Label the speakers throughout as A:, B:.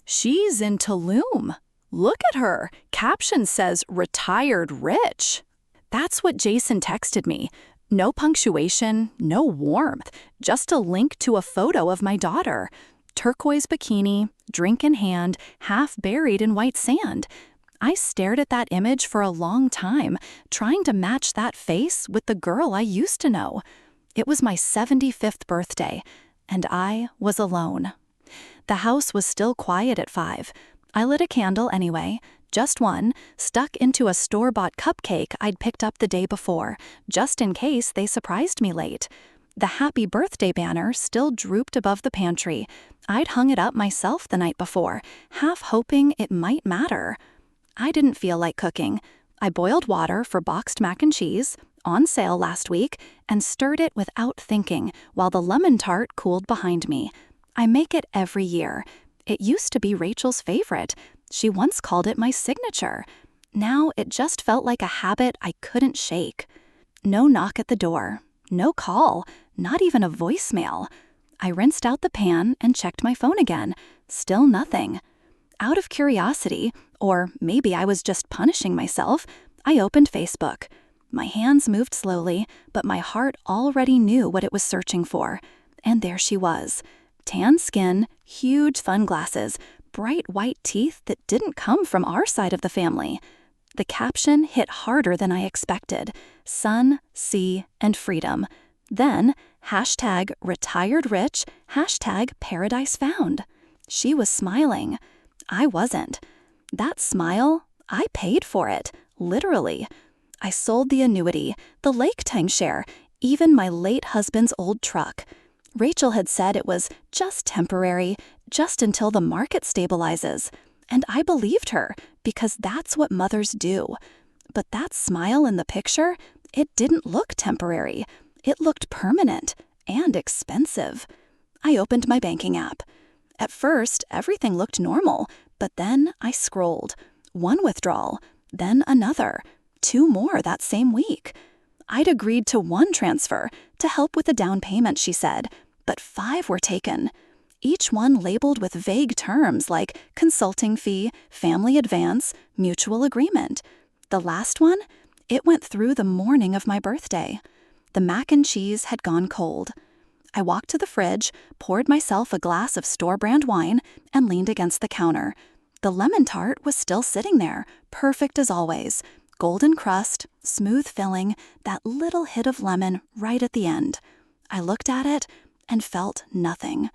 A: She's in Tulum. Look at her. Caption says retired rich. That's what Jason texted me. No punctuation, no warmth, just a link to a photo of my daughter. Turquoise bikini, drink in hand, half buried in white sand. I stared at that image for a long time, trying to match that face with the girl I used to know. It was my 75th birthday, and I was alone. The house was still quiet at 5. I lit a candle anyway, just one, stuck into a store-bought cupcake I'd picked up the day before, just in case they surprised me late. The happy birthday banner still drooped above the pantry. I'd hung it up myself the night before, half hoping it might matter. I didn't feel like cooking. I boiled water for boxed mac and cheese, on sale last week, and stirred it without thinking while the lemon tart cooled behind me. I make it every year. It used to be Rachel's favorite. She once called it my signature. Now it just felt like a habit I couldn't shake. No knock at the door. No call. Not even a voicemail. I rinsed out the pan and checked my phone again. Still nothing. Out of curiosity, or maybe I was just punishing myself, I opened Facebook. My hands moved slowly, but my heart already knew what it was searching for. And there she was. Tan skin, huge sunglasses, bright white teeth that didn't come from our side of the family. The caption hit harder than I expected. Sun, sea, and freedom. Then, #retiredrich, #paradise-found. She was smiling. I wasn't. That smile, I paid for it, literally. I sold the annuity, the lake timeshare, even my late husband's old truck. Rachel had said it was just temporary, just until the market stabilizes. And I believed her, because that's what mothers do. But that smile in the picture, it didn't look temporary. It looked permanent and expensive. I opened my banking app. At first, everything looked normal, but then I scrolled. One withdrawal, then another. 2 more that same week. I'd agreed to 1 transfer to help with the down payment, she said, but 5 were taken. Each one labeled with vague terms like consulting fee, family advance, mutual agreement. The last one, it went through the morning of my birthday. The mac and cheese had gone cold. I walked to the fridge, poured myself a glass of store-brand wine, and leaned against the counter. The lemon tart was still sitting there, perfect as always. Golden crust, smooth filling, that little hit of lemon right at the end. I looked at it and felt nothing.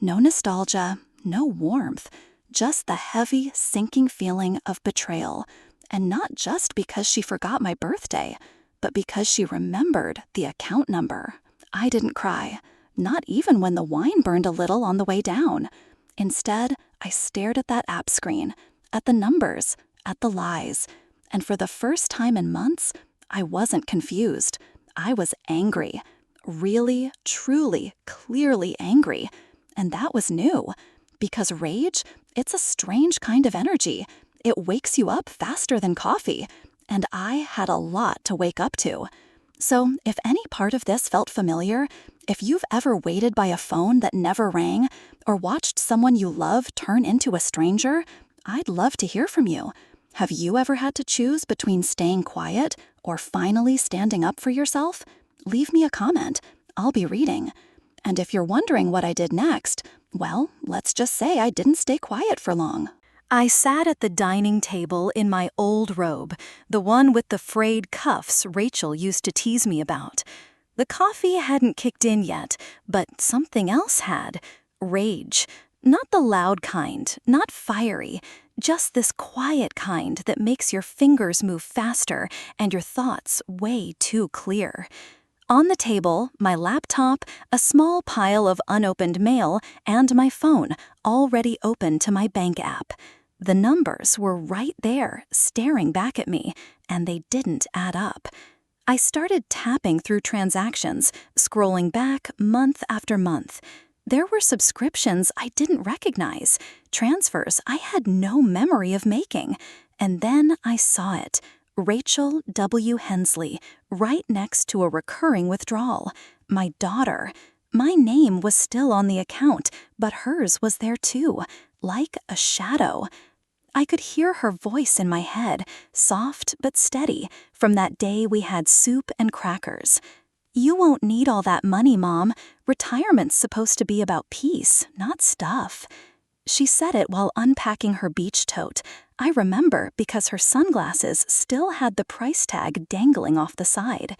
A: No nostalgia, no warmth, just the heavy, sinking feeling of betrayal. And not just because she forgot my birthday, but because she remembered the account number. I didn't cry, not even when the wine burned a little on the way down. Instead, I stared at that app screen, at the numbers, at the lies. And for the first time in months, I wasn't confused. I was angry. Really, truly, clearly angry. And that was new. Because rage, it's a strange kind of energy. It wakes you up faster than coffee. And I had a lot to wake up to. So if any part of this felt familiar, if you've ever waited by a phone that never rang, or watched someone you love turn into a stranger, I'd love to hear from you. Have you ever had to choose between staying quiet or finally standing up for yourself? Leave me a comment. I'll be reading. And if you're wondering what I did next, well, let's just say I didn't stay quiet for long. I sat at the dining table in my old robe, the one with the frayed cuffs Rachel used to tease me about. The coffee hadn't kicked in yet, but something else had. Rage. Not the loud kind, not fiery, just this quiet kind that makes your fingers move faster and your thoughts way too clear. On the table, my laptop, a small pile of unopened mail, and my phone, already open to my bank app. The numbers were right there, staring back at me, and they didn't add up. I started tapping through transactions, scrolling back month after month. There were subscriptions I didn't recognize, transfers I had no memory of making. And then I saw it. Rachel W. Hensley, right next to a recurring withdrawal. My daughter. My name was still on the account, but hers was there too, like a shadow. I could hear her voice in my head, soft but steady, from that day we had soup and crackers. "You won't need all that money, Mom. Retirement's supposed to be about peace, not stuff." She said it while unpacking her beach tote. I remember because her sunglasses still had the price tag dangling off the side.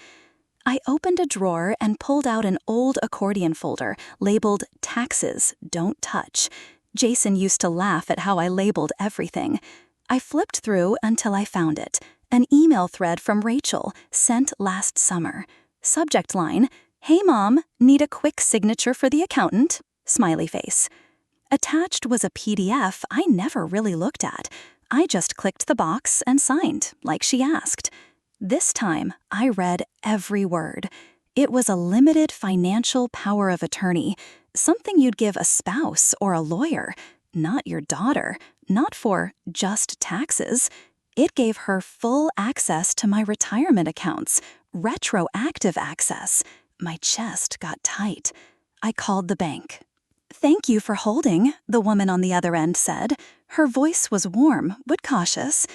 A: I opened a drawer and pulled out an old accordion folder labeled "Taxes, Don't Touch." Jason used to laugh at how I labeled everything. I flipped through until I found it, an email thread from Rachel, sent last summer. Subject line, "Hey Mom, need a quick signature for the accountant?" Smiley face. Attached was a PDF I never really looked at. I just clicked the box and signed, like she asked. This time, I read every word. It was a limited financial power of attorney, something you'd give a spouse or a lawyer, not your daughter, not for just taxes. It gave her full access to my retirement accounts, retroactive access. My chest got tight. I called the bank. "Thank you for holding," the woman on the other end said. Her voice was warm, but cautious.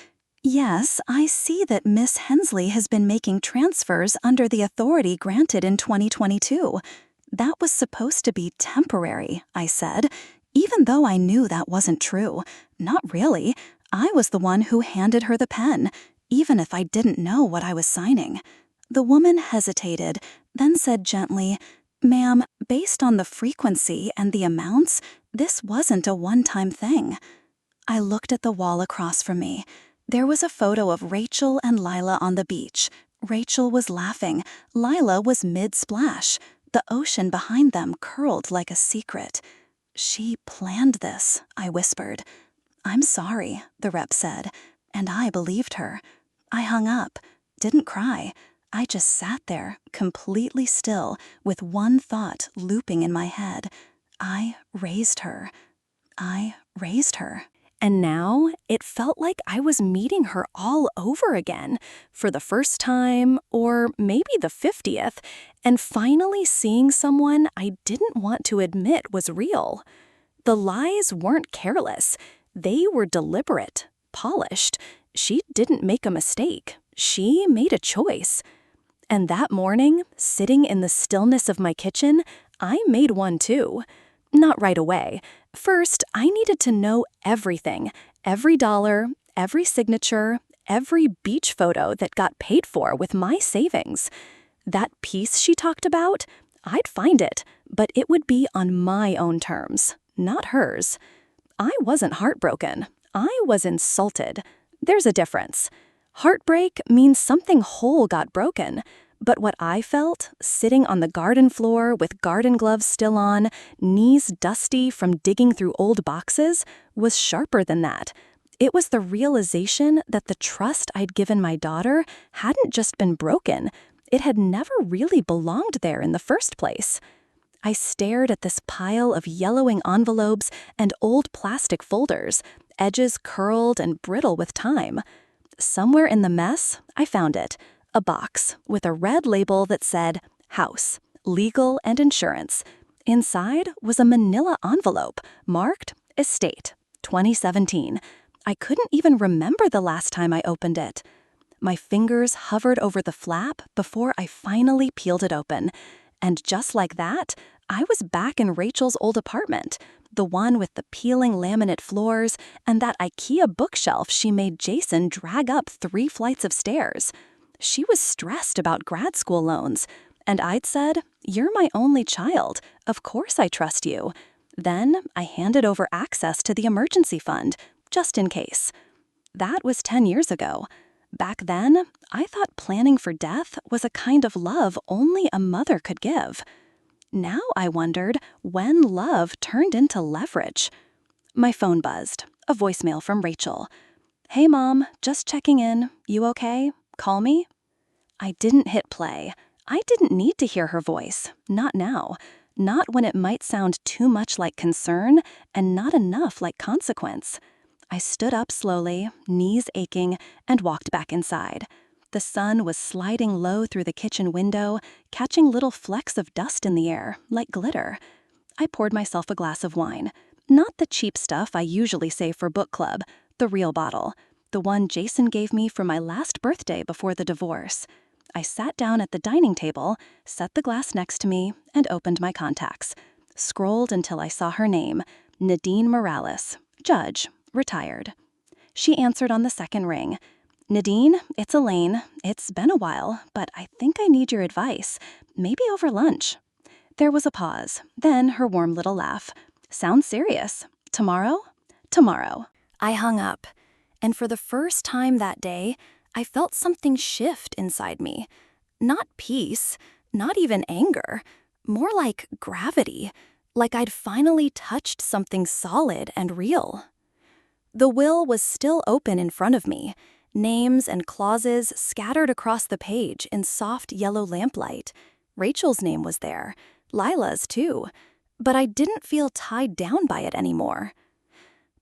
A: "Yes, I see that Miss Hensley has been making transfers under the authority granted in 2022. That was supposed to be temporary," I said, even though I knew that wasn't true. Not really. I was the one who handed her the pen, even if I didn't know what I was signing. The woman hesitated, then said gently, "Ma'am, based on the frequency and the amounts, this wasn't a one-time thing." I looked at the wall across from me. There was a photo of Rachel and Lila on the beach. Rachel was laughing. Lila was mid-splash. The ocean behind them curled like a secret. "She planned this," I whispered. "I'm sorry," the rep said, and I believed her. I hung up, didn't cry. I just sat there, completely still, with one thought looping in my head. I raised her. I raised her. And now it felt like I was meeting her all over again, for the first time, or maybe the 50th, and finally seeing someone I didn't want to admit was real. The lies weren't careless. They were deliberate, polished. She didn't make a mistake. She made a choice. And that morning, sitting in the stillness of my kitchen, I made one too. Not right away. First, I needed to know everything, every dollar, every signature, every beach photo that got paid for with my savings. That piece she talked about, I'd find it, but it would be on my own terms, not hers. I wasn't heartbroken. I was insulted. There's a difference. Heartbreak means something whole got broken. But what I felt, sitting on the garden floor with garden gloves still on, knees dusty from digging through old boxes, was sharper than that. It was the realization that the trust I'd given my daughter hadn't just been broken. It had never really belonged there in the first place. I stared at this pile of yellowing envelopes and old plastic folders, edges curled and brittle with time. Somewhere in the mess, I found it. A box with a red label that said, "House, Legal and Insurance." Inside was a manila envelope marked Estate, 2017. I couldn't even remember the last time I opened it. My fingers hovered over the flap before I finally peeled it open. And just like that, I was back in Rachel's old apartment, the one with the peeling laminate floors and that IKEA bookshelf she made Jason drag up 3 flights of stairs. She was stressed about grad school loans, and I'd said, "You're my only child. Of course I trust you." Then I handed over access to the emergency fund, just in case. That was 10 years ago. Back then, I thought planning for death was a kind of love only a mother could give. Now I wondered when love turned into leverage. My phone buzzed, a voicemail from Rachel. "Hey Mom, just checking in. You okay? Call me?" I didn't hit play. I didn't need to hear her voice. Not now. Not when it might sound too much like concern and not enough like consequence. I stood up slowly, knees aching, and walked back inside. The sun was sliding low through the kitchen window, catching little flecks of dust in the air, like glitter. I poured myself a glass of wine. Not the cheap stuff I usually save for book club, the real bottle, the one Jason gave me for my last birthday before the divorce. I sat down at the dining table, set the glass next to me, and opened my contacts. Scrolled until I saw her name, Nadine Morales, judge, retired. She answered on the second ring. Nadine, it's Elaine. It's been a while, but I think I need your advice. Maybe over lunch. There was a pause, then her warm little laugh. Sounds serious. Tomorrow? Tomorrow. I hung up, and for the first time that day, I felt something shift inside me. Not peace, not even anger, more like gravity, like I'd finally touched something solid and real. The will was still open in front of me, names and clauses scattered across the page in soft yellow lamplight. Rachel's name was there, Lila's too, but I didn't feel tied down by it anymore.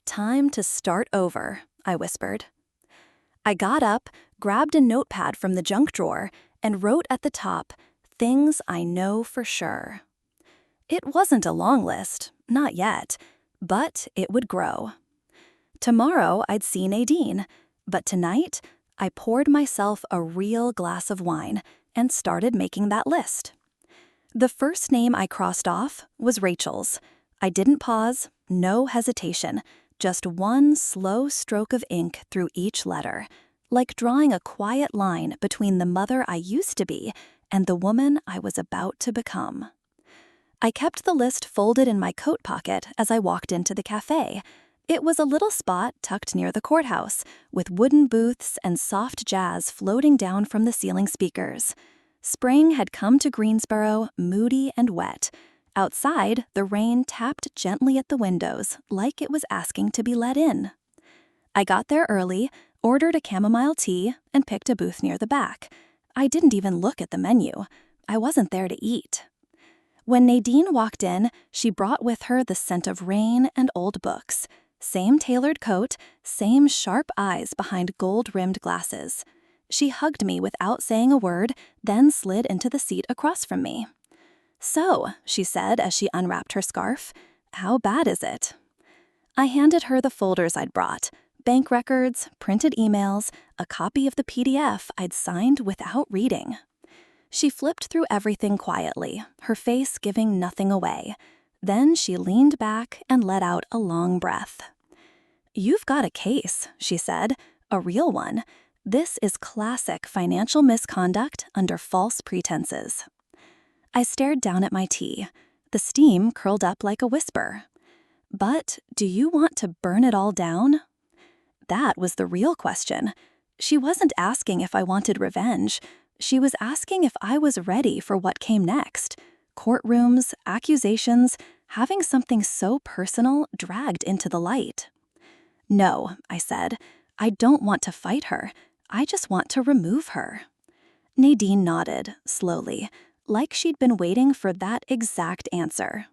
A: Time to start over, I whispered. I got up, grabbed a notepad from the junk drawer, and wrote at the top, things I know for sure. It wasn't a long list, not yet, but it would grow. Tomorrow I'd see Nadine, but tonight I poured myself a real glass of wine and started making that list. The first name I crossed off was Rachel's. I didn't pause, no hesitation, just one slow stroke of ink through each letter, like drawing a quiet line between the mother I used to be and the woman I was about to become. I kept the list folded in my coat pocket as I walked into the cafe. It was a little spot tucked near the courthouse, with wooden booths and soft jazz floating down from the ceiling speakers. Spring had come to Greensboro, moody and wet. Outside, the rain tapped gently at the windows, like it was asking to be let in. I got there early, ordered a chamomile tea, and picked a booth near the back. I didn't even look at the menu. I wasn't there to eat. When Nadine walked in, she brought with her the scent of rain and old books. Same tailored coat, same sharp eyes behind gold-rimmed glasses. She hugged me without saying a word, then slid into the seat across from me. "So," she said as she unwrapped her scarf, "how bad is it?" I handed her the folders I'd brought, bank records, printed emails, a copy of the PDF I'd signed without reading. She flipped through everything quietly, her face giving nothing away. Then she leaned back and let out a long breath. "You've got a case," she said, "a real one. This is classic financial misconduct under false pretenses." I stared down at my tea. The steam curled up like a whisper. "But do you want to burn it all down?" That was the real question. She wasn't asking if I wanted revenge. She was asking if I was ready for what came next. Courtrooms, accusations, having something so personal dragged into the light. "No," I said. "I don't want to fight her. I just want to remove her." Nadine nodded, slowly, like she'd been waiting for that exact answer.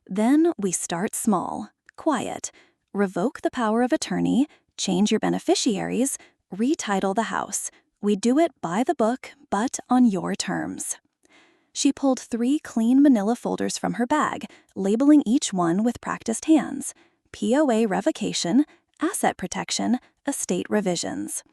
A: "Then we start small, quiet. Revoke the power of attorney, change your beneficiaries, retitle the house. We do it by the book, but on your terms." She pulled 3 clean manila folders from her bag, labeling each one with practiced hands. POA revocation, asset protection, estate revisions.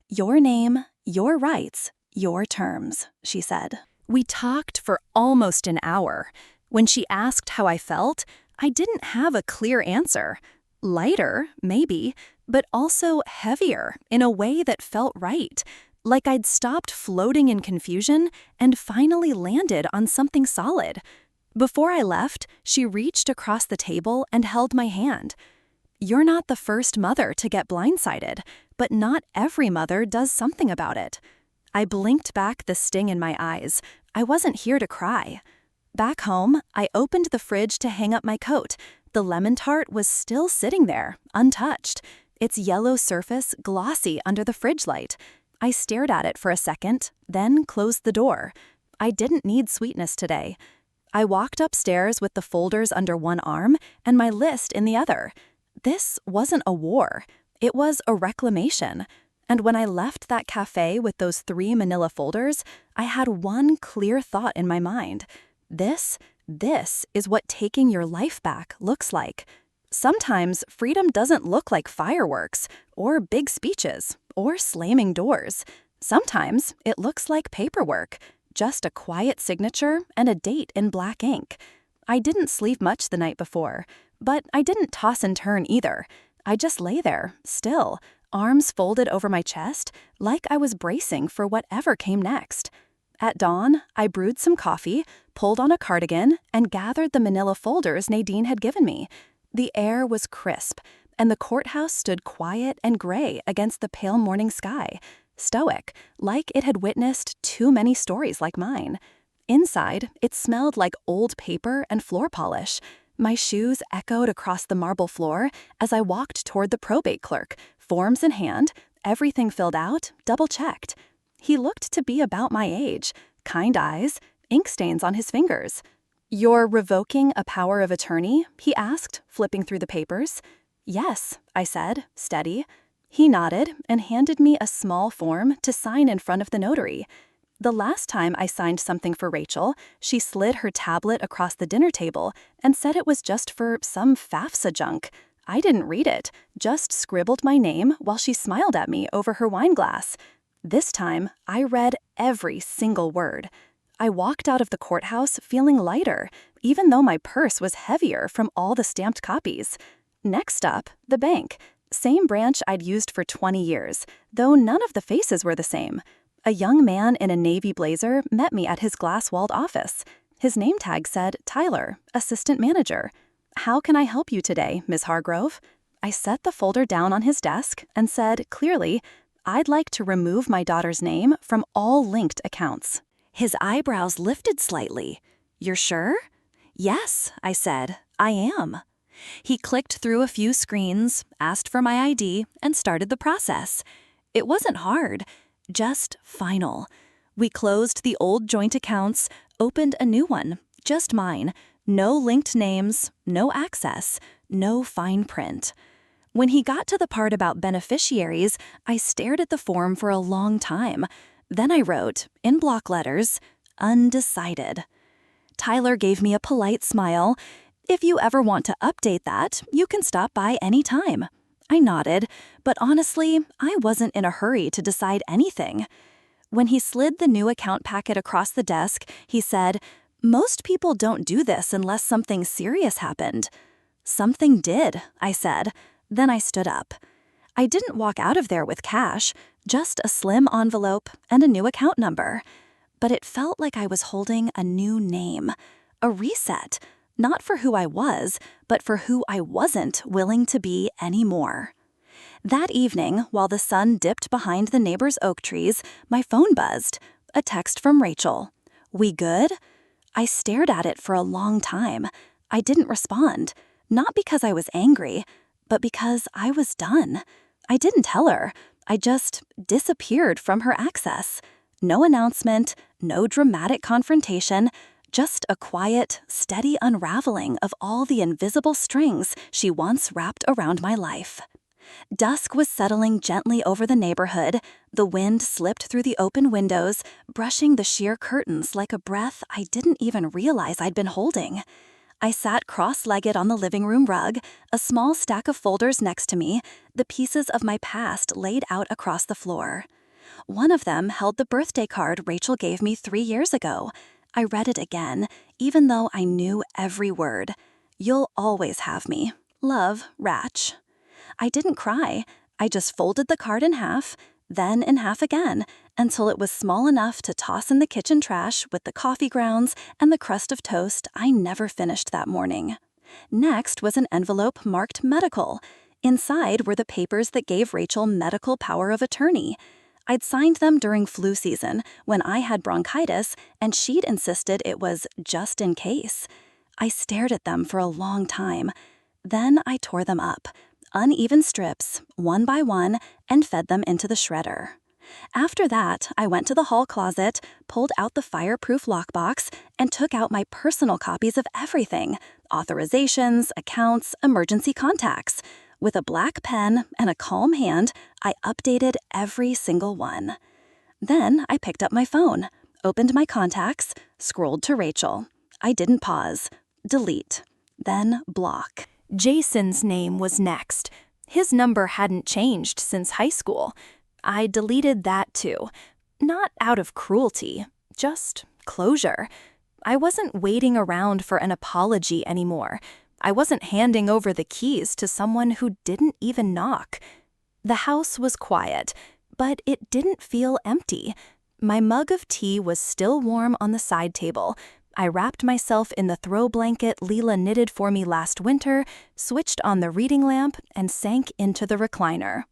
A: "Your name, your rights, your terms," she said. We talked for almost an hour. When she asked how I felt, I didn't have a clear answer. Lighter, maybe, but also heavier in a way that felt right. Like I'd stopped floating in confusion and finally landed on something solid. Before I left, she reached across the table and held my hand. "You're not the first mother to get blindsided, but not every mother does something about it." I blinked back the sting in my eyes. I wasn't here to cry. Back home, I opened the fridge to hang up my coat. The lemon tart was still sitting there, untouched, its yellow surface glossy under the fridge light. I stared at it for a second, then closed the door. I didn't need sweetness today. I walked upstairs with the folders under one arm and my list in the other. This wasn't a war. It was a reclamation. And when I left that cafe with those 3 manila folders, I had one clear thought in my mind. This is what taking your life back looks like. Sometimes freedom doesn't look like fireworks, or big speeches, or slamming doors. Sometimes it looks like paperwork, just a quiet signature and a date in black ink. I didn't sleep much the night before, but I didn't toss and turn either. I just lay there, still, arms folded over my chest, like I was bracing for whatever came next. At dawn, I brewed some coffee, pulled on a cardigan, and gathered the manila folders Nadine had given me. The air was crisp, and the courthouse stood quiet and gray against the pale morning sky, stoic, like it had witnessed too many stories like mine. Inside, it smelled like old paper and floor polish. My shoes echoed across the marble floor as I walked toward the probate clerk, forms in hand, everything filled out, double-checked. He looked to be about my age, kind eyes, ink stains on his fingers. "You're revoking a power of attorney?" he asked, flipping through the papers. "Yes," I said, steady. He nodded and handed me a small form to sign in front of the notary. The last time I signed something for Rachel, she slid her tablet across the dinner table and said it was just for some FAFSA junk. I didn't read it, just scribbled my name while she smiled at me over her wine glass. This time, I read every single word. I walked out of the courthouse feeling lighter, even though my purse was heavier from all the stamped copies. Next up, the bank. Same branch I'd used for 20 years, though none of the faces were the same. A young man in a navy blazer met me at his glass-walled office. His name tag said, "Tyler, assistant manager." "How can I help you today, Ms. Hargrove?" I set the folder down on his desk and said, clearly, "I'd like to remove my daughter's name from all linked accounts." His eyebrows lifted slightly. "You're sure?" "Yes," I said, "I am." He clicked through a few screens, asked for my ID, and started the process. It wasn't hard, just final. We closed the old joint accounts, opened a new one, just mine. No linked names, no access, no fine print. When he got to the part about beneficiaries, I stared at the form for a long time. Then I wrote, in block letters, "Undecided." Tyler gave me a polite smile. "If you ever want to update that, you can stop by any time." I nodded, but honestly, I wasn't in a hurry to decide anything. When he slid the new account packet across the desk, he said, "Most people don't do this unless something serious happened." "Something did," I said. Then I stood up. I didn't walk out of there with cash, just a slim envelope and a new account number. But it felt like I was holding a new name, a reset, not for who I was, but for who I wasn't willing to be anymore. That evening, while the sun dipped behind the neighbor's oak trees, my phone buzzed. A text from Rachel. "We good?" I stared at it for a long time. I didn't respond, not because I was angry, but because I was done. I didn't tell her. I just disappeared from her access. No announcement, no dramatic confrontation, just a quiet, steady unraveling of all the invisible strings she once wrapped around my life. Dusk was settling gently over the neighborhood. The wind slipped through the open windows, brushing the sheer curtains like a breath I didn't even realize I'd been holding. I sat cross-legged on the living room rug, a small stack of folders next to me, the pieces of my past laid out across the floor. One of them held the birthday card Rachel gave me 3 years ago. I read it again, even though I knew every word. "You'll always have me. Love, Ratch." I didn't cry. I just folded the card in half, then in half again, until it was small enough to toss in the kitchen trash with the coffee grounds and the crust of toast I never finished that morning. Next was an envelope marked medical. Inside were the papers that gave Rachel medical power of attorney. I'd signed them during flu season when I had bronchitis, and she'd insisted it was just in case. I stared at them for a long time. Then I tore them up, uneven strips, one by one, and fed them into the shredder. After that, I went to the hall closet, pulled out the fireproof lockbox, and took out my personal copies of everything: authorizations, accounts, emergency contacts. With a black pen and a calm hand, I updated every single one. Then I picked up my phone, opened my contacts, scrolled to Rachel. I didn't pause. Delete. Then block. Jason's name was next. His number hadn't changed since high school. I deleted that too. Not out of cruelty, just closure. I wasn't waiting around for an apology anymore. I wasn't handing over the keys to someone who didn't even knock. The house was quiet, but it didn't feel empty. My mug of tea was still warm on the side table. I wrapped myself in the throw blanket Leela knitted for me last winter, switched on the reading lamp, and sank into the recliner.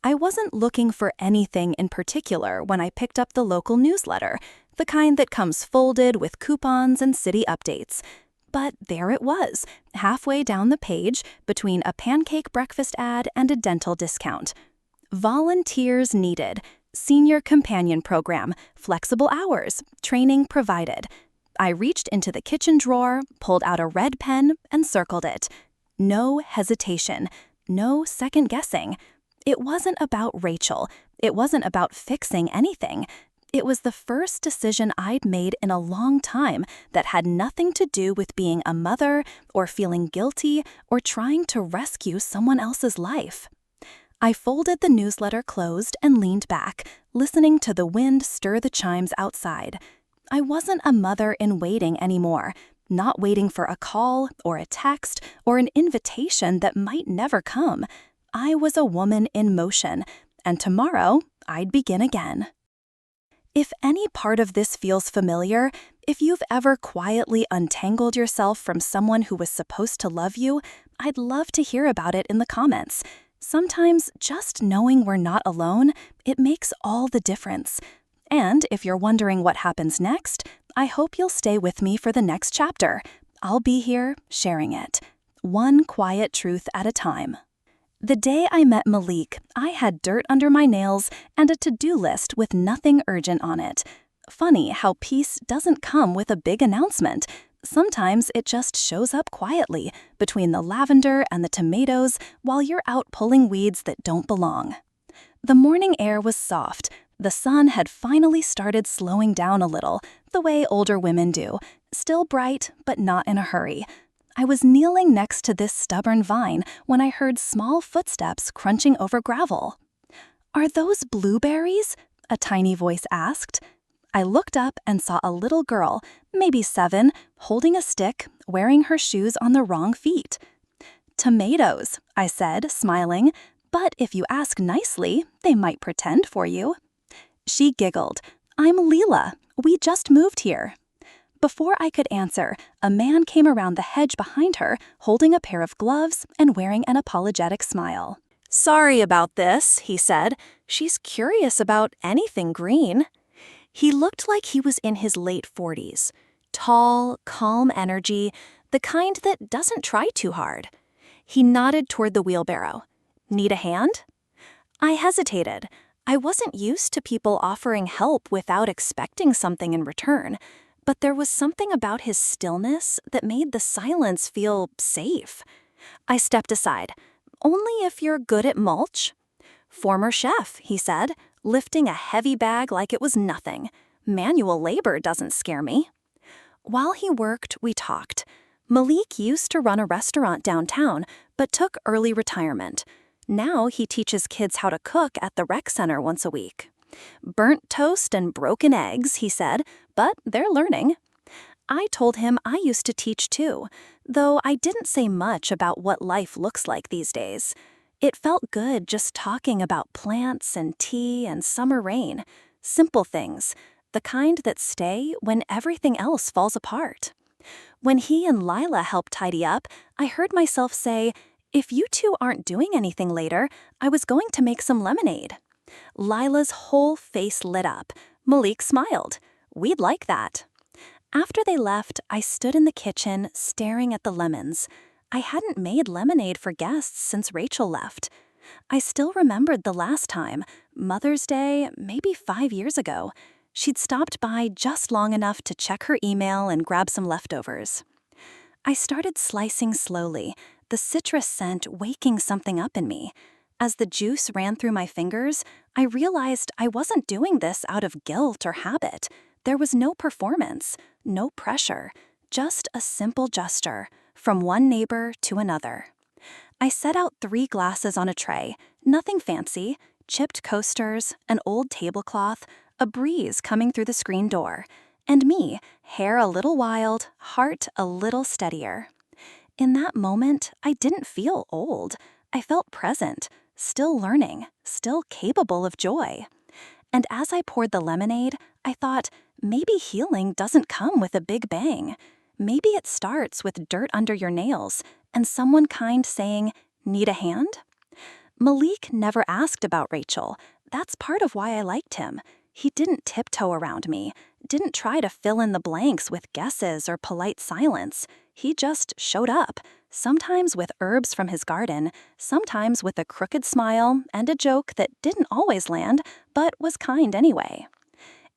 A: I wasn't looking for anything in particular when I picked up the local newsletter, the kind that comes folded with coupons and city updates. But there it was, halfway down the page, between a pancake breakfast ad and a dental discount. Volunteers needed, senior companion program, flexible hours, training provided. I reached into the kitchen drawer, pulled out a red pen, and circled it. No hesitation, no second guessing. It wasn't about Rachel. It wasn't about fixing anything. It was the first decision I'd made in a long time that had nothing to do with being a mother or feeling guilty or trying to rescue someone else's life. I folded the newsletter closed and leaned back, listening to the wind stir the chimes outside. I wasn't a mother in waiting anymore, not waiting for a call or a text or an invitation that might never come. I was a woman in motion, and tomorrow I'd begin again. If any part of this feels familiar, if you've ever quietly untangled yourself from someone who was supposed to love you, I'd love to hear about it in the comments. Sometimes just knowing we're not alone, it makes all the difference. And if you're wondering what happens next, I hope you'll stay with me for the next chapter. I'll be here sharing it, one quiet truth at a time. The day I met Malik, I had dirt under my nails and a to-do list with nothing urgent on it. Funny how peace doesn't come with a big announcement. Sometimes it just shows up quietly, between the lavender and the tomatoes, while you're out pulling weeds that don't belong. The morning air was soft. The sun had finally started slowing down a little, the way older women do, still bright, but not in a hurry. I was kneeling next to this stubborn vine when I heard small footsteps crunching over gravel. "Are those blueberries?" a tiny voice asked. I looked up and saw a little girl, maybe 7, holding a stick, wearing her shoes on the wrong feet. "Tomatoes," I said, smiling, "but if you ask nicely, they might pretend for you." She giggled. "I'm Leela. We just moved here." Before I could answer, a man came around the hedge behind her, holding a pair of gloves and wearing an apologetic smile. "Sorry about this," he said. "She's curious about anything green." He looked like he was in his late 40s. Tall, calm energy, the kind that doesn't try too hard. He nodded toward the wheelbarrow. "Need a hand?" I hesitated. I wasn't used to people offering help without expecting something in return. But there was something about his stillness that made the silence feel safe. I stepped aside. "Only if you're good at mulch." "Former chef," he said, lifting a heavy bag like it was nothing. "Manual labor doesn't scare me." While he worked, we talked. Malik used to run a restaurant downtown, but took early retirement. Now he teaches kids how to cook at the rec center once a week. "Burnt toast and broken eggs," he said, "but they're learning." I told him I used to teach too, though I didn't say much about what life looks like these days. It felt good just talking about plants and tea and summer rain. Simple things, the kind that stay when everything else falls apart. When he and Lila helped tidy up, I heard myself say, "If you two aren't doing anything later, I was going to make some lemonade." Lila's whole face lit up. Malik smiled. "We'd like that." After they left, I stood in the kitchen, staring at the lemons. I hadn't made lemonade for guests since Rachel left. I still remembered the last time, Mother's Day, maybe 5 years ago. She'd stopped by just long enough to check her email and grab some leftovers. I started slicing slowly, the citrus scent waking something up in me. As the juice ran through my fingers, I realized I wasn't doing this out of guilt or habit. There was no performance, no pressure, just a simple gesture, from one neighbor to another. I set out 3 glasses on a tray, nothing fancy, chipped coasters, an old tablecloth, a breeze coming through the screen door, and me, hair a little wild, heart a little steadier. In that moment, I didn't feel old. I felt present, still learning, still capable of joy. And as I poured the lemonade, I thought, maybe healing doesn't come with a big bang. Maybe it starts with dirt under your nails and someone kind saying, "Need a hand?" Malik never asked about Rachel. That's part of why I liked him. He didn't tiptoe around me, didn't try to fill in the blanks with guesses or polite silence. He just showed up, sometimes with herbs from his garden, sometimes with a crooked smile and a joke that didn't always land, but was kind anyway.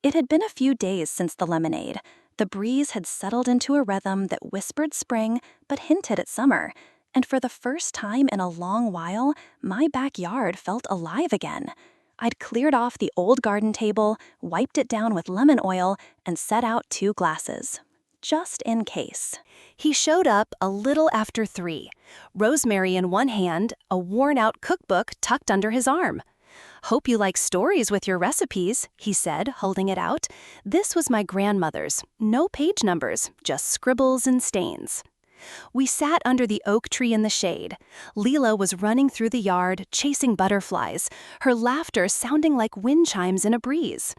A: It had been a few days since the lemonade. The breeze had settled into a rhythm that whispered spring but hinted at summer, and for the first time in a long while, my backyard felt alive again. I'd cleared off the old garden table, wiped it down with lemon oil, and set out 2 glasses. Just in case. He showed up a little after 3, rosemary in one hand, a worn-out cookbook tucked under his arm. "Hope you like stories with your recipes," he said, holding it out. This was my grandmother's. No page numbers, just scribbles and stains. We sat under the oak tree in the shade. Leela was running through the yard, chasing butterflies, her laughter sounding like wind chimes in a breeze.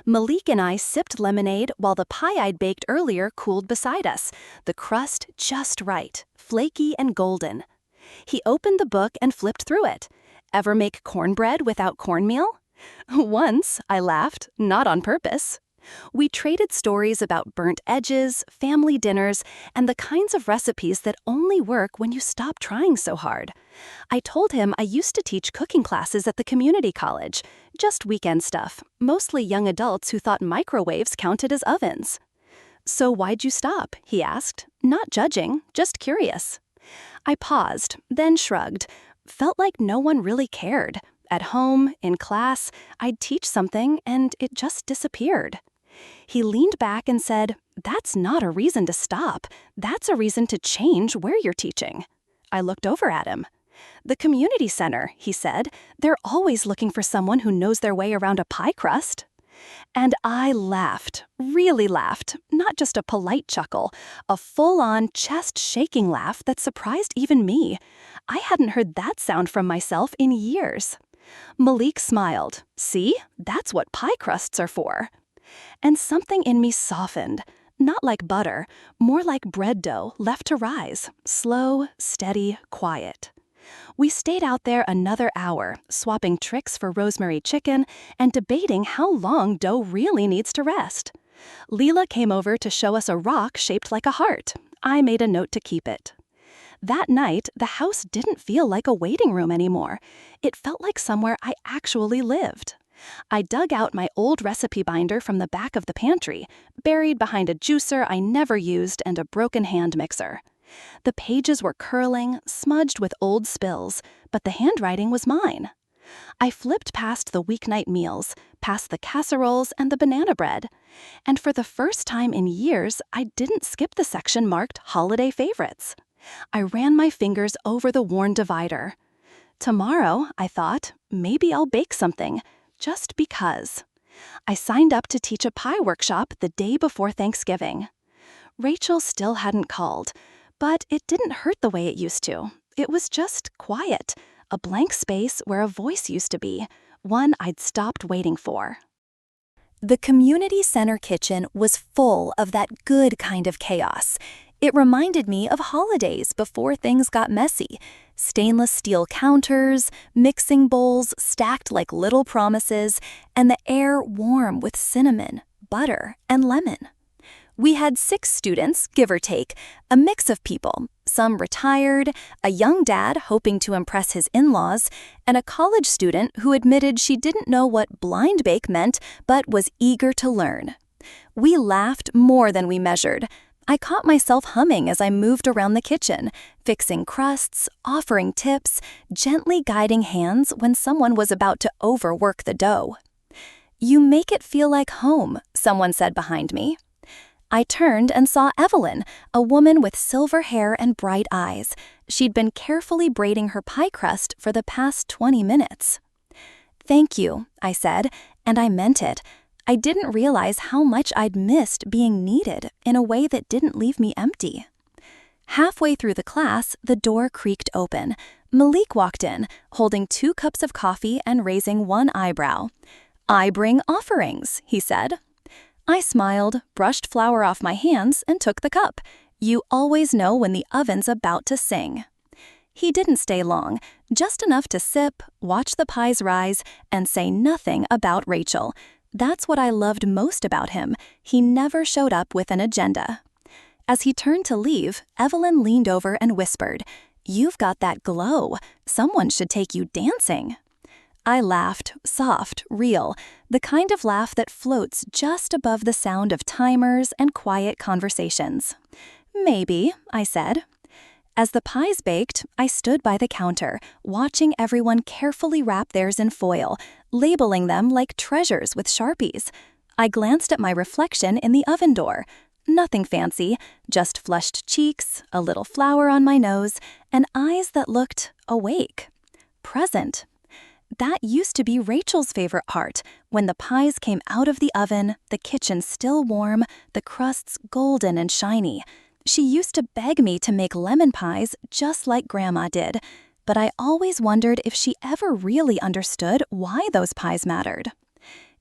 A: Malik and I sipped lemonade while the pie I'd baked earlier cooled beside us, the crust just right, flaky and golden. He opened the book and flipped through it. Ever make cornbread without cornmeal? Once, I laughed, not on purpose. We traded stories about burnt edges, family dinners, and the kinds of recipes that only work when you stop trying so hard. I told him I used to teach cooking classes at the community college, just weekend stuff, mostly young adults who thought microwaves counted as ovens. "So why'd you stop?" he asked, not judging, just curious. I paused, then shrugged. Felt like no one really cared. At home, in class, I'd teach something and it just disappeared. He leaned back and said, "That's not a reason to stop. That's a reason to change where you're teaching." I looked over at him. "The community center," he said. "They're always looking for someone who knows their way around a pie crust." And I laughed, really laughed, not just a polite chuckle, a full-on chest-shaking laugh that surprised even me. I hadn't heard that sound from myself in years. Malik smiled. "See, that's what pie crusts are for." And something in me softened, not like butter, more like bread dough left to rise, slow, steady, quiet. We stayed out there another hour, swapping tricks for rosemary chicken and debating how long dough really needs to rest. Leela came over to show us a rock shaped like a heart. I made a note to keep it. That night, the house didn't feel like a waiting room anymore. It felt like somewhere I actually lived. I dug out my old recipe binder from the back of the pantry, buried behind a juicer I never used and a broken hand mixer. The pages were curling, smudged with old spills, but the handwriting was mine. I flipped past the weeknight meals, past the casseroles and the banana bread. And for the first time in years, I didn't skip the section marked holiday favorites. I ran my fingers over the worn divider. Tomorrow, I thought, maybe I'll bake something, just because. I signed up to teach a pie workshop the day before Thanksgiving. Rachel still hadn't called, but it didn't hurt the way it used to. It was just quiet, a blank space where a voice used to be, one I'd stopped waiting for. The community center kitchen was full of that good kind of chaos. It reminded me of holidays before things got messy. Stainless steel counters, mixing bowls stacked like little promises, and the air warm with cinnamon, butter, and lemon. We had 6 students, give or take, a mix of people, some retired, a young dad hoping to impress his in-laws, and a college student who admitted she didn't know what blind bake meant but was eager to learn. We laughed more than we measured. I caught myself humming as I moved around the kitchen, fixing crusts, offering tips, gently guiding hands when someone was about to overwork the dough. "You make it feel like home," someone said behind me. I turned and saw Evelyn, a woman with silver hair and bright eyes. She'd been carefully braiding her pie crust for the past 20 minutes. "Thank you," I said, and I meant it. I didn't realize how much I'd missed being needed in a way that didn't leave me empty. Halfway through the class, the door creaked open. Malik walked in, holding 2 cups of coffee and raising one eyebrow. "I bring offerings," he said. I smiled, brushed flour off my hands, and took the cup. You always know when the oven's about to sing. He didn't stay long, just enough to sip, watch the pies rise, and say nothing about Rachel. That's what I loved most about him. He never showed up with an agenda. As he turned to leave, Evelyn leaned over and whispered, "You've got that glow. Someone should take you dancing." I laughed, soft, real, the kind of laugh that floats just above the sound of timers and quiet conversations. "Maybe," I said. As the pies baked, I stood by the counter, watching everyone carefully wrap theirs in foil, labeling them like treasures with Sharpies. I glanced at my reflection in the oven door. Nothing fancy, just flushed cheeks, a little flour on my nose, and eyes that looked awake, present. That used to be Rachel's favorite part, when the pies came out of the oven, the kitchen still warm, the crusts golden and shiny. She used to beg me to make lemon pies just like Grandma did, but I always wondered if she ever really understood why those pies mattered.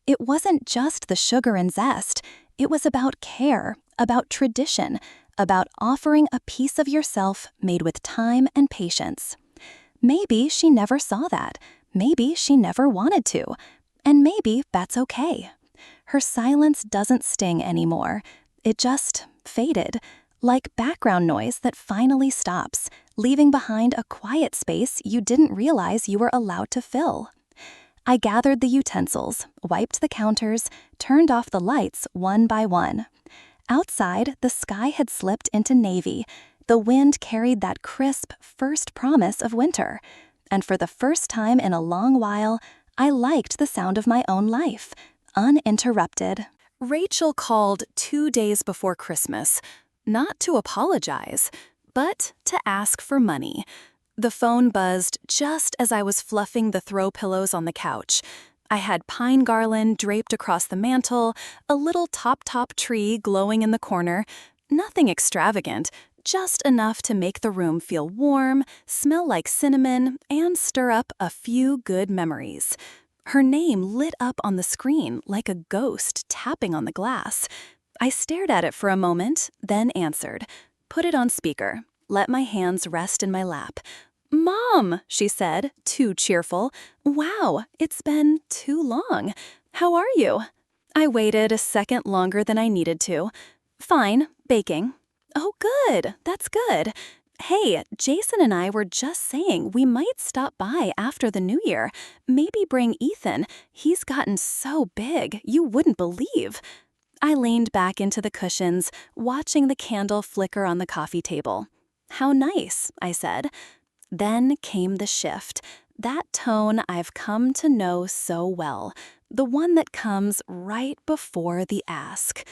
A: It wasn't just the sugar and zest. It was about care, about tradition, about offering a piece of yourself made with time and patience. Maybe she never saw that. Maybe she never wanted to. And maybe that's okay. Her silence doesn't sting anymore. It just faded, like background noise that finally stops, leaving behind a quiet space you didn't realize you were allowed to fill. I gathered the utensils, wiped the counters, turned off the lights one by one. Outside, the sky had slipped into navy. The wind carried that crisp first promise of winter. And for the first time in a long while, I liked the sound of my own life, uninterrupted. Rachel called 2 days before Christmas, not to apologize, but to ask for money. The phone buzzed just as I was fluffing the throw pillows on the couch. I had pine garland draped across the mantel, a little top tree glowing in the corner. Nothing extravagant, just enough to make the room feel warm, smell like cinnamon, and stir up a few good memories. Her name lit up on the screen like a ghost tapping on the glass. I stared at it for a moment, then answered. Put it on speaker. Let my hands rest in my lap. "Mom," she said, too cheerful. "Wow, it's been too long. How are you?" I waited a second longer than I needed to. "Fine, baking." "Oh, good. That's good. Hey, Jason and I were just saying we might stop by after the new year. Maybe bring Ethan. He's gotten so big, you wouldn't believe." I leaned back into the cushions, watching the candle flicker on the coffee table. "How nice," I said. Then came the shift, that tone I've come to know so well, the one that comes right before the ask.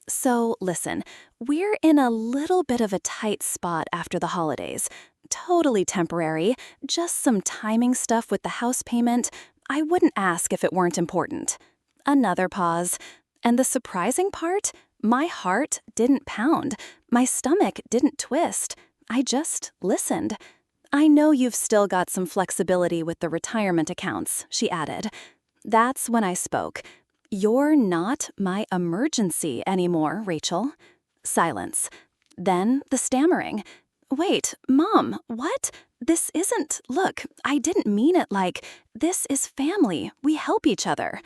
A: "So, listen, we're in a little bit of a tight spot after the holidays. Totally temporary, just some timing stuff with the house payment. I wouldn't ask if it weren't important." Another pause. And the surprising part? My heart didn't pound. My stomach didn't twist. I just listened. "I know you've still got some flexibility with the retirement accounts," she added. That's when I spoke. "You're not my emergency anymore, Rachel." Silence. Then the stammering. "Wait, Mom, what? This isn't, look, I didn't mean it like, this is family, we help each other."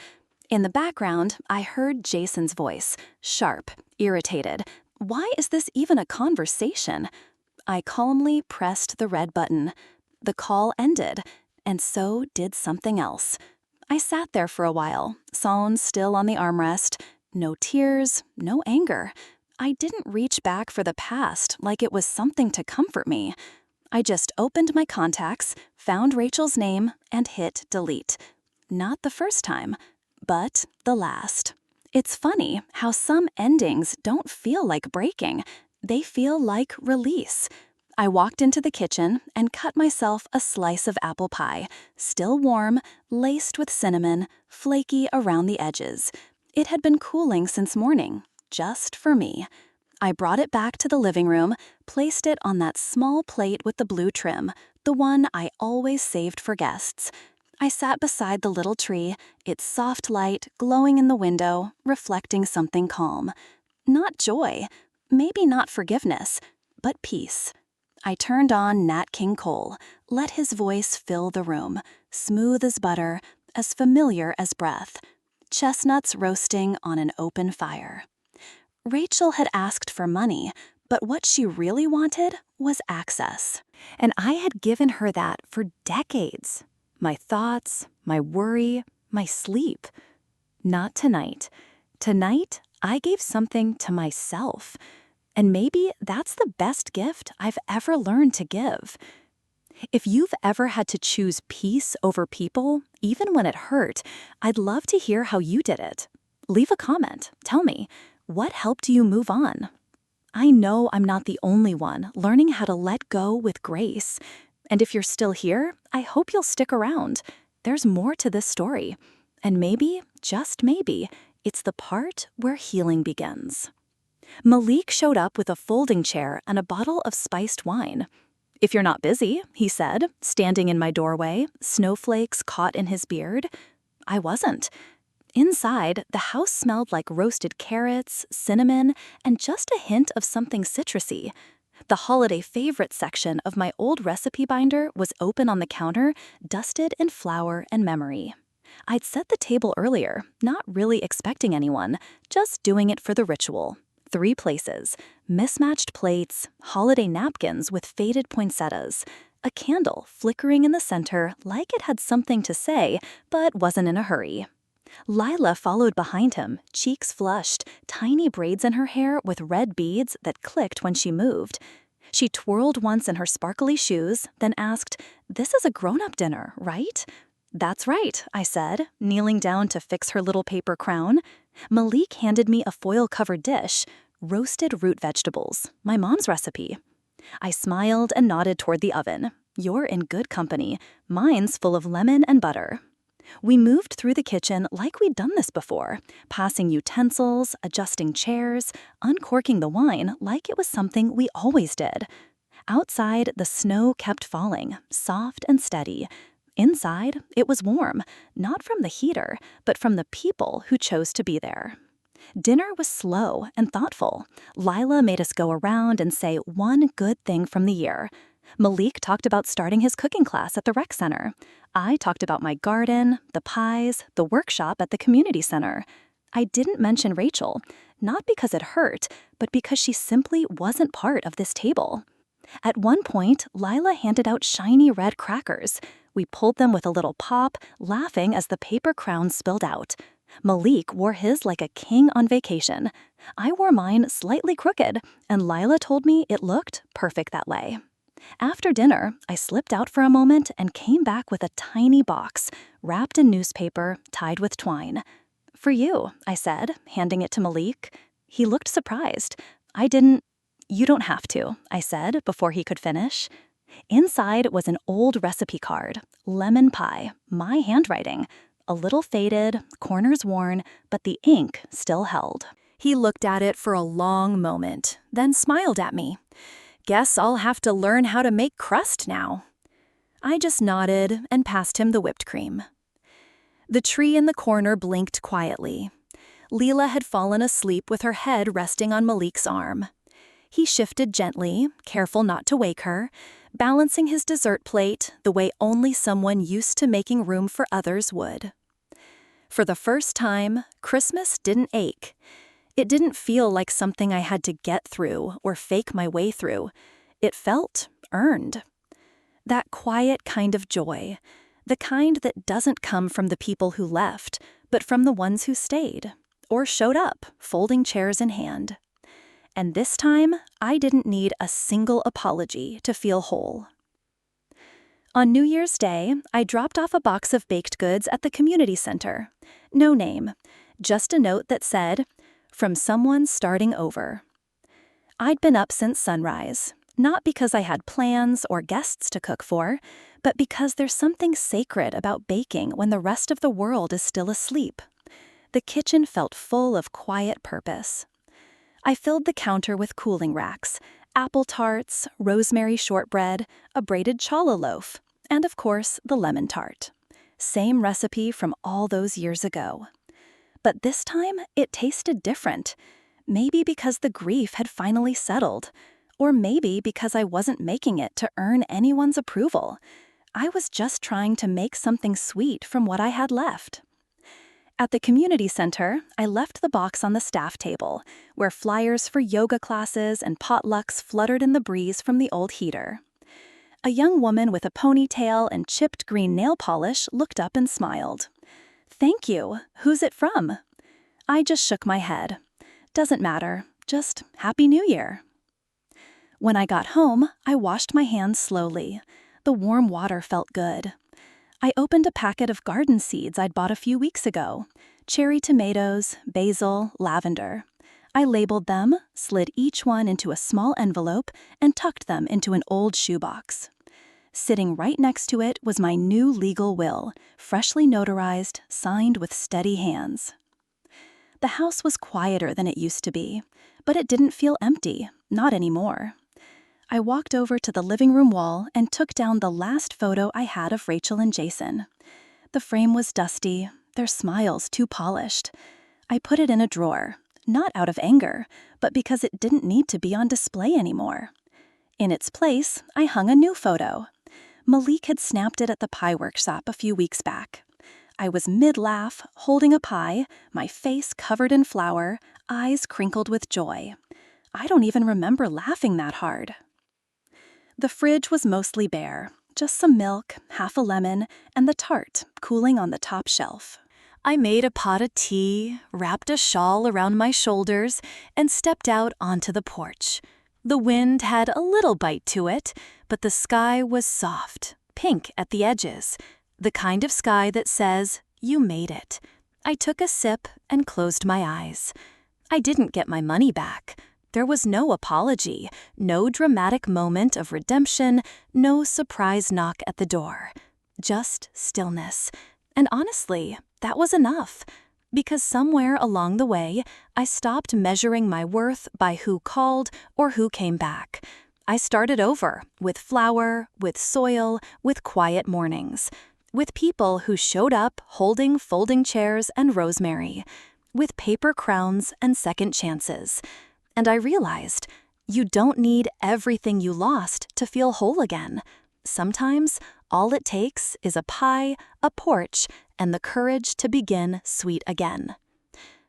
A: In the background, I heard Jason's voice, sharp, irritated. Why is this even a conversation? I calmly pressed the red button. The call ended, and so did something else. I sat there for a while, Psalms still on the armrest. No tears, no anger. I didn't reach back for the past like it was something to comfort me. I just opened my contacts, found Rachel's name, and hit delete. Not the first time, but the last. It's funny how some endings don't feel like breaking, they feel like release. I walked into the kitchen and cut myself a slice of apple pie, still warm, laced with cinnamon, flaky around the edges. It had been cooling since morning, just for me. I brought it back to the living room, placed it on that small plate with the blue trim, the one I always saved for guests. I sat beside the little tree, its soft light glowing in the window, reflecting something calm. Not joy, maybe not forgiveness, but peace. I turned on Nat King Cole, let his voice fill the room, smooth as butter, as familiar as breath. Chestnuts roasting on an open fire. Rachel had asked for money, but what she really wanted was access. And I had given her that for decades. My thoughts, my worry, my sleep. Not tonight. Tonight, I gave something to myself. And maybe that's the best gift I've ever learned to give. If you've ever had to choose peace over people, even when it hurt, I'd love to hear how you did it. Leave a comment. Tell me, what helped you move on? I know I'm not the only one learning how to let go with grace. And if you're still here, I hope you'll stick around. There's more to this story. And maybe, just maybe, it's the part where healing begins. Malik showed up with a folding chair and a bottle of spiced wine. "If you're not busy," he said, standing in my doorway, snowflakes caught in his beard. I wasn't. Inside, the house smelled like roasted carrots, cinnamon, and just a hint of something citrusy. The holiday favorite section of my old recipe binder was open on the counter, dusted in flour and memory. I'd set the table earlier, not really expecting anyone, just doing it for the ritual. 3 places, mismatched plates, holiday napkins with faded poinsettias, a candle flickering in the center like it had something to say, but wasn't in a hurry. Lila followed behind him, cheeks flushed, tiny braids in her hair with red beads that clicked when she moved. She twirled once in her sparkly shoes, then asked, "This is a grown-up dinner, right?" "That's right," I said, kneeling down to fix her little paper crown. Malik handed me a foil-covered dish, roasted root vegetables, my mom's recipe. I smiled and nodded toward the oven. "You're in good company. Mine's full of lemon and butter." We moved through the kitchen like we'd done this before, passing utensils, adjusting chairs, uncorking the wine like it was something we always did. Outside, the snow kept falling, soft and steady. Inside, it was warm, not from the heater, but from the people who chose to be there. Dinner was slow and thoughtful. Lila made us go around and say one good thing from the year. Malik talked about starting his cooking class at the rec center. I talked about my garden, the pies, the workshop at the community center. I didn't mention Rachel, not because it hurt, but because she simply wasn't part of this table. At one point, Lila handed out shiny red crackers. We pulled them with a little pop, laughing as the paper crown spilled out. Malik wore his like a king on vacation. I wore mine slightly crooked, and Lila told me it looked perfect that way. After dinner, I slipped out for a moment and came back with a tiny box, wrapped in newspaper, tied with twine. "For you," I said, handing it to Malik. He looked surprised. "You don't have to," I said before he could finish. Inside was an old recipe card, lemon pie, my handwriting. A little faded, corners worn, but the ink still held. He looked at it for a long moment, then smiled at me. "Guess I'll have to learn how to make crust now." I just nodded and passed him the whipped cream. The tree in the corner blinked quietly. Leela had fallen asleep with her head resting on Malik's arm. He shifted gently, careful not to wake her, balancing his dessert plate the way only someone used to making room for others would. For the first time, Christmas didn't ache. It didn't feel like something I had to get through or fake my way through. It felt earned. That quiet kind of joy, the kind that doesn't come from the people who left, but from the ones who stayed, or showed up, folding chairs in hand. And this time, I didn't need a single apology to feel whole. On New Year's Day, I dropped off a box of baked goods at the community center. No name. Just a note that said, "From someone starting over." I'd been up since sunrise, not because I had plans or guests to cook for, but because there's something sacred about baking when the rest of the world is still asleep. The kitchen felt full of quiet purpose. I filled the counter with cooling racks, apple tarts, rosemary shortbread, a braided challah loaf, and of course, the lemon tart. Same recipe from all those years ago. But this time, it tasted different. Maybe because the grief had finally settled, or maybe because I wasn't making it to earn anyone's approval. I was just trying to make something sweet from what I had left. At the community center, I left the box on the staff table, where flyers for yoga classes and potlucks fluttered in the breeze from the old heater. A young woman with a ponytail and chipped green nail polish looked up and smiled. "Thank you. Who's it from?" I just shook my head. "Doesn't matter. Just Happy New Year." When I got home, I washed my hands slowly. The warm water felt good. I opened a packet of garden seeds I'd bought a few weeks ago. Cherry tomatoes, basil, lavender. I labeled them, slid each one into a small envelope, and tucked them into an old shoebox. Sitting right next to it was my new legal will, freshly notarized, signed with steady hands. The house was quieter than it used to be, but it didn't feel empty, not anymore. I walked over to the living room wall and took down the last photo I had of Rachel and Jason. The frame was dusty, their smiles too polished. I put it in a drawer, not out of anger, but because it didn't need to be on display anymore. In its place, I hung a new photo. Malik had snapped it at the pie workshop a few weeks back. I was mid-laugh, holding a pie, my face covered in flour, eyes crinkled with joy. I don't even remember laughing that hard. The fridge was mostly bare, just some milk, half a lemon, and the tart cooling on the top shelf. I made a pot of tea, wrapped a shawl around my shoulders, and stepped out onto the porch. The wind had a little bite to it, but the sky was soft, pink at the edges, the kind of sky that says, "You made it." I took a sip and closed my eyes. I didn't get my money back. There was no apology, no dramatic moment of redemption, no surprise knock at the door. Just stillness. And honestly, that was enough. Because somewhere along the way, I stopped measuring my worth by who called or who came back. I started over, with flour, with soil, with quiet mornings. With people who showed up holding folding chairs and rosemary. With paper crowns and second chances. And I realized, you don't need everything you lost to feel whole again. Sometimes, all it takes is a pie, a porch, and the courage to begin sweet again.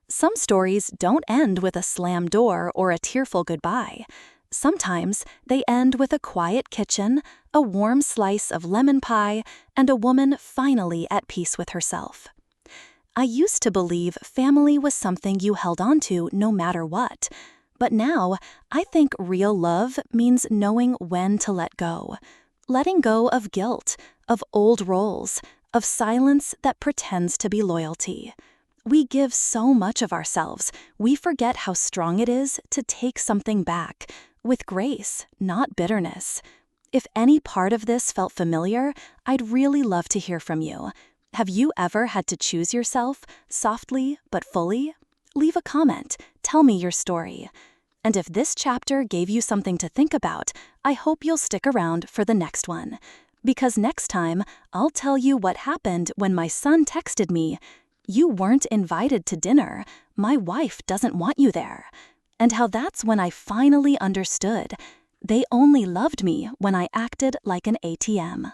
A: Some stories don't end with a slam door or a tearful goodbye. Sometimes they end with a quiet kitchen, a warm slice of lemon pie, and a woman finally at peace with herself. I used to believe family was something you held on to no matter what. But now, I think real love means knowing when to let go. Letting go of guilt, of old roles, of silence that pretends to be loyalty. We give so much of ourselves, we forget how strong it is to take something back, with grace, not bitterness. If any part of this felt familiar, I'd really love to hear from you. Have you ever had to choose yourself, softly but fully? Leave a comment, tell me your story. And if this chapter gave you something to think about, I hope you'll stick around for the next one. Because next time, I'll tell you what happened when my son texted me, "You weren't invited to dinner. My wife doesn't want you there." And how that's when I finally understood. They only loved me when I acted like an ATM.